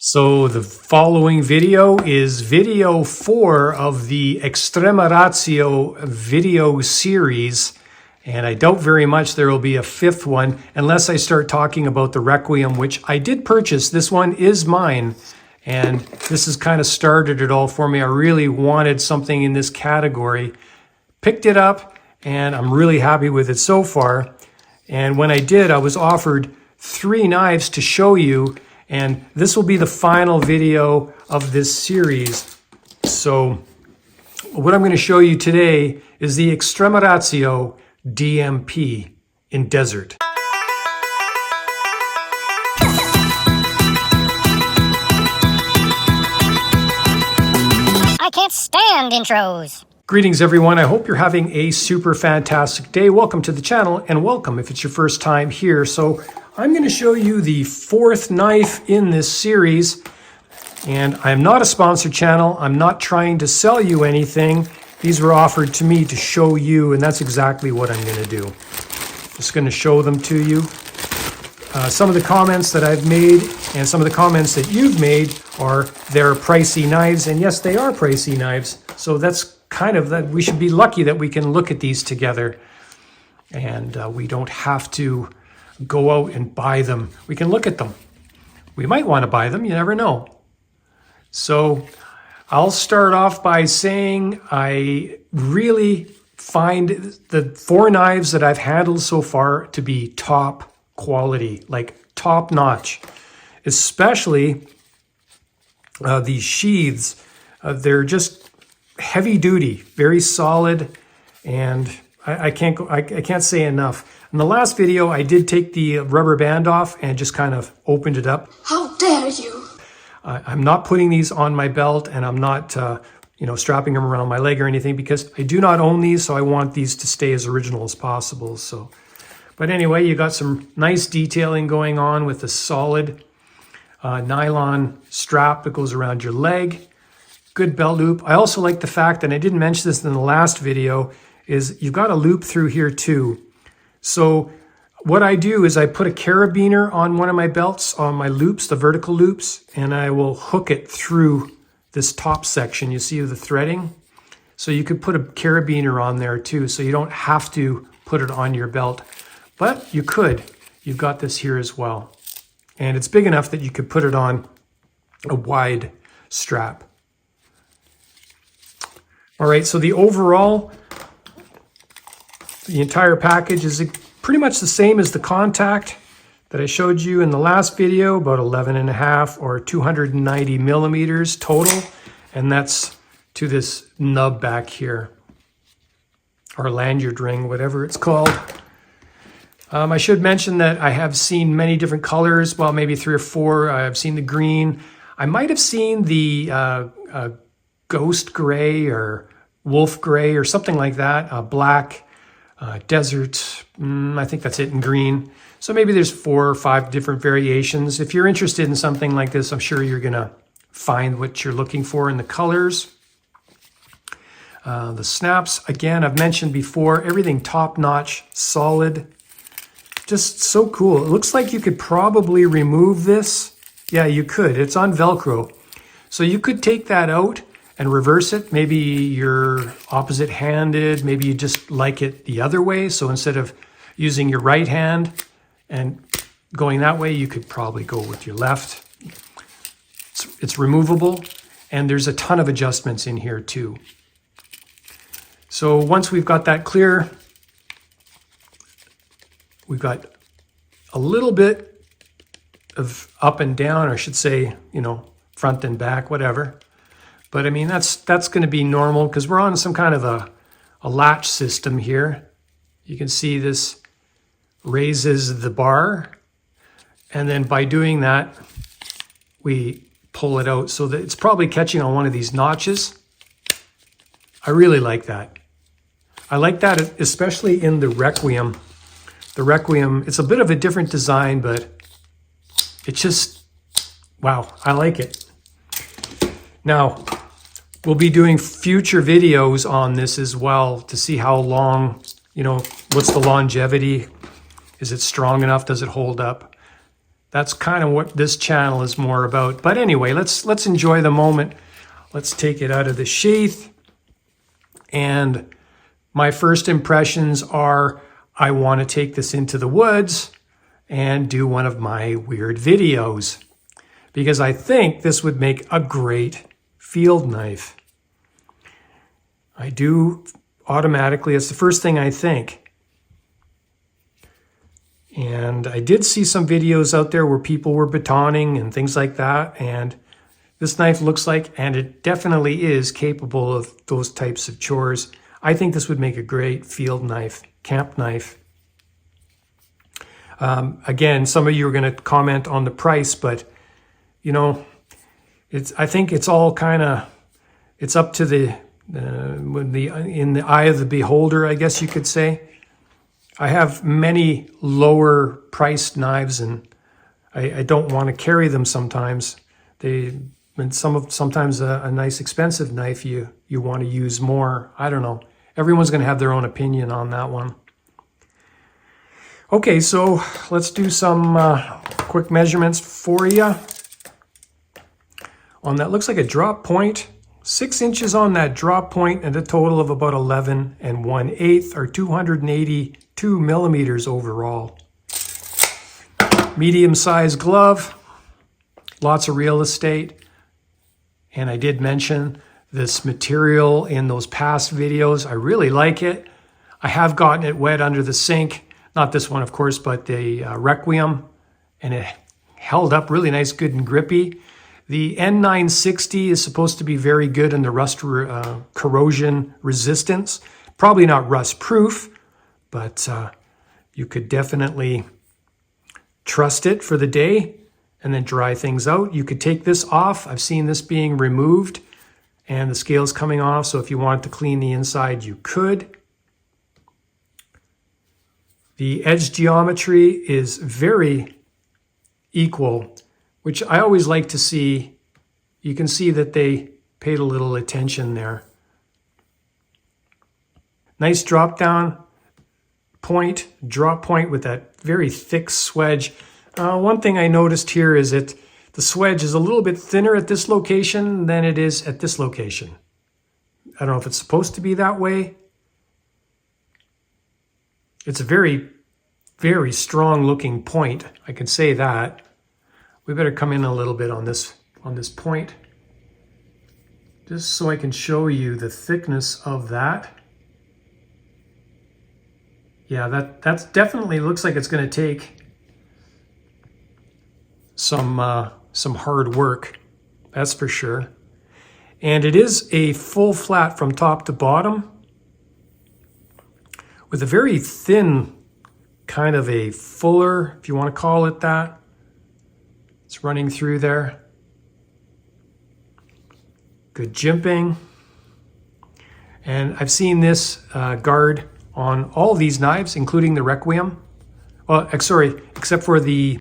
So the following video is video 4 of the Extrema video series, and I doubt very much there will be a 5th one unless I start talking about the Requiem, which I did purchase. This one is mine, and this has kind of started it all for me. I really wanted something in this category, picked it up, and I'm really happy with it so far. And when I did, I was offered 3 knives to show you, and this will be the final video of this series. So what I'm going to show you today is the Extrema DMP in desert. I can't stand intros. Greetings everyone, I hope you're having a super fantastic day. Welcome to the channel, and welcome if it's your first time here. So I'm going to show you the 4th knife in this series, and I'm not a sponsored channel. I'm not trying to sell you anything. These were offered to me to show you, and that's exactly what I'm going to do. Just going to show them to you. Some of the comments that I've made and some of the comments that you've made are they're pricey knives, and yes, they are pricey knives. So that's kind of that. We should be lucky that we can look at these together, and we don't have to go out and buy them. We can look at them. We might want to buy them, you never know. So I'll start off by saying I really find the 4 knives that I've handled so far to be top quality, like top notch, especially these sheaths. They're just heavy duty, very solid, and I can't say enough. In the last video, I did take the rubber band off and just kind of opened it up. How dare you! I'm not putting these on my belt, and I'm not strapping them around my leg or anything, because I do not own these, so I want these to stay as original as possible. So, but anyway, you got some nice detailing going on with a solid nylon strap that goes around your leg. Good belt loop. I also like the fact, and I didn't mention this in the last video, is you've got a loop through here too. So what I do is I put a carabiner on one of my belts, on my loops, the vertical loops, and I will hook it through this top section. You see the threading? So you could put a carabiner on there too, so you don't have to put it on your belt, but you could. You've got this here as well. And it's big enough that you could put it on a wide strap. All right, so the entire package is pretty much the same as the contact that I showed you in the last video, about 11.5 or 290 millimeters total. And that's to this nub back here, or lanyard ring, whatever it's called. I should mention that I have seen many different colors, well, maybe 3 or 4. I've seen the green. I might have seen the ghost gray or wolf gray or something like that, black, desert, I think that's it, in green. So maybe there's 4 or 5 different variations. If you're interested in something like this, I'm sure you're gonna find what you're looking for in the colors. The snaps, again, I've mentioned before, everything top-notch, solid, just so cool. It looks like you could probably remove this. Yeah, you could. It's on Velcro. So you could take that out and reverse it. Maybe you're opposite-handed. It's you just like it the other way. So instead of using your right hand and going that way, you could probably go with your left. It's removable, and there's a ton of adjustments in here too. So once we've got that clear, we've got a little bit of up and down, or I should say, front and back, whatever. But I mean, that's going to be normal because we're on some kind of a latch system here. You can see this raises the bar, and then by doing that, we pull it out so that it's probably catching on one of these notches. I really like that. I like that especially in the Requiem. The Requiem, it's a bit of a different design, but it's just, wow, I like it. Now, we'll be doing future videos on this as well to see how long, what's the longevity? Is it strong enough? Does it hold up? That's kind of what this channel is more about. But anyway, let's enjoy the moment. Let's take it out of the sheath. And my first impressions are, I want to take this into the woods and do one of my weird videos, because I think this would make a great field knife. I do automatically, it's the first thing I think. And I did see some videos out there where people were batoning and things like that. And this knife looks like, and it definitely is capable of those types of chores. I think this would make a great field knife, camp knife. Again, some of you are going to comment on the price, but you know, I think it's all kind of, it's up to in the eye of the beholder, I guess you could say. I have many lower priced knives, and I don't want to carry them sometimes. Sometimes a nice expensive knife you want to use more. I don't know. Everyone's going to have their own opinion on that one. Okay, so let's do some quick measurements for you. On that, looks like a drop point. 6 inches on that drop point, and a total of about 11 1/8 or 282 millimeters overall. Medium-sized glove, lots of real estate. And I did mention this material in those past videos. I really like it. I have gotten it wet under the sink. Not this one, of course, but the Requiem. And it held up really nice, good and grippy. The N960 is supposed to be very good in the rust corrosion resistance. Probably not rust proof, but you could definitely trust it for the day and then dry things out. You could take this off. I've seen this being removed and the scales coming off. So if you wanted to clean the inside, you could. The edge geometry is very equal, which I always like to see. You can see that they paid a little attention there. Nice drop point with that very thick swedge. One thing I noticed here is that the swedge is a little bit thinner at this location than it is at this location. I don't know if it's supposed to be that way. It's a very, very strong looking point. I can say that. We better come in a little bit on this point, just so I can show you the thickness of that. Yeah, that's definitely looks like it's going to take some hard work, that's for sure. And it is a full flat from top to bottom with a very thin, kind of a fuller, if you want to call it that. It's running through there. Good jimping. And I've seen this guard on all these knives, including the Requiem. Well, sorry, except for the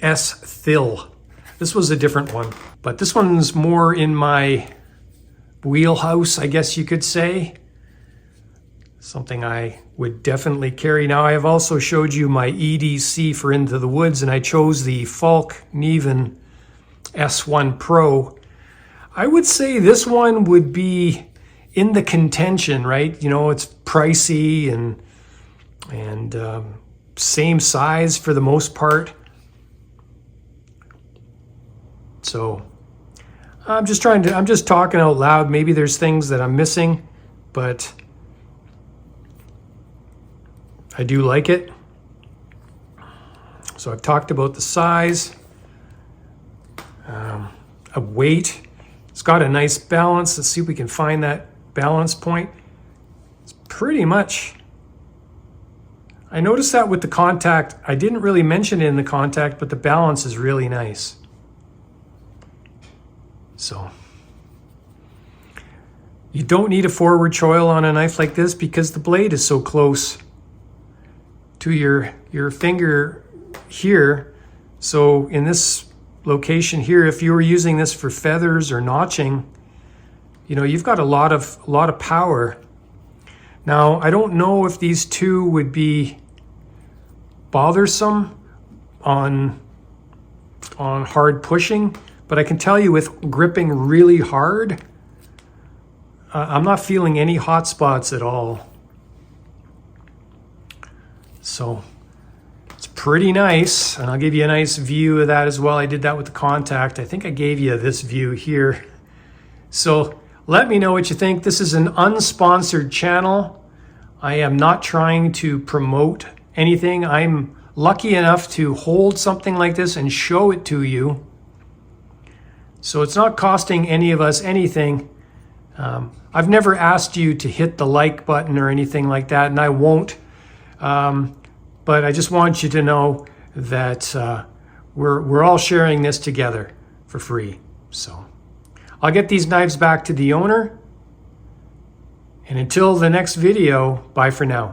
S Thill. This was a different one, but this one's more in my wheelhouse, I guess you could say. Something I would definitely carry. Now, I have also showed you my EDC for Into the Woods, and I chose the Falk Niven S1 Pro. I would say this one would be in the contention, right? You know, it's pricey and same size for the most part. So I'm just talking out loud. Maybe there's things that I'm missing, but I do like it. So I've talked about the size, a weight. It's got a nice balance. Let's see if we can find that balance point. It's pretty much, I noticed that with the contact. I didn't really mention it in the contact, but the balance is really nice. So you don't need a forward choil on a knife like this because the blade is so close to your finger here. So in this location here, if you were using this for feathers or notching, you know, you've got a lot of power. Now, I don't know if these two would be bothersome on on hard pushing, but I can tell you with gripping really hard, I'm not feeling any hot spots at all. So it's pretty nice, and I'll give you a nice view of that as well. I did that with the contact. I think I gave you this view here. So let me know what you think. This is an unsponsored channel. I am not trying to promote anything. I'm lucky enough to hold something like this and show it to you. So it's not costing any of us anything. I've never asked you to hit the like button or anything like that, and I won't. But I just want you to know that we're all sharing this together for free. So I'll get these knives back to the owner. And until the next video, bye for now.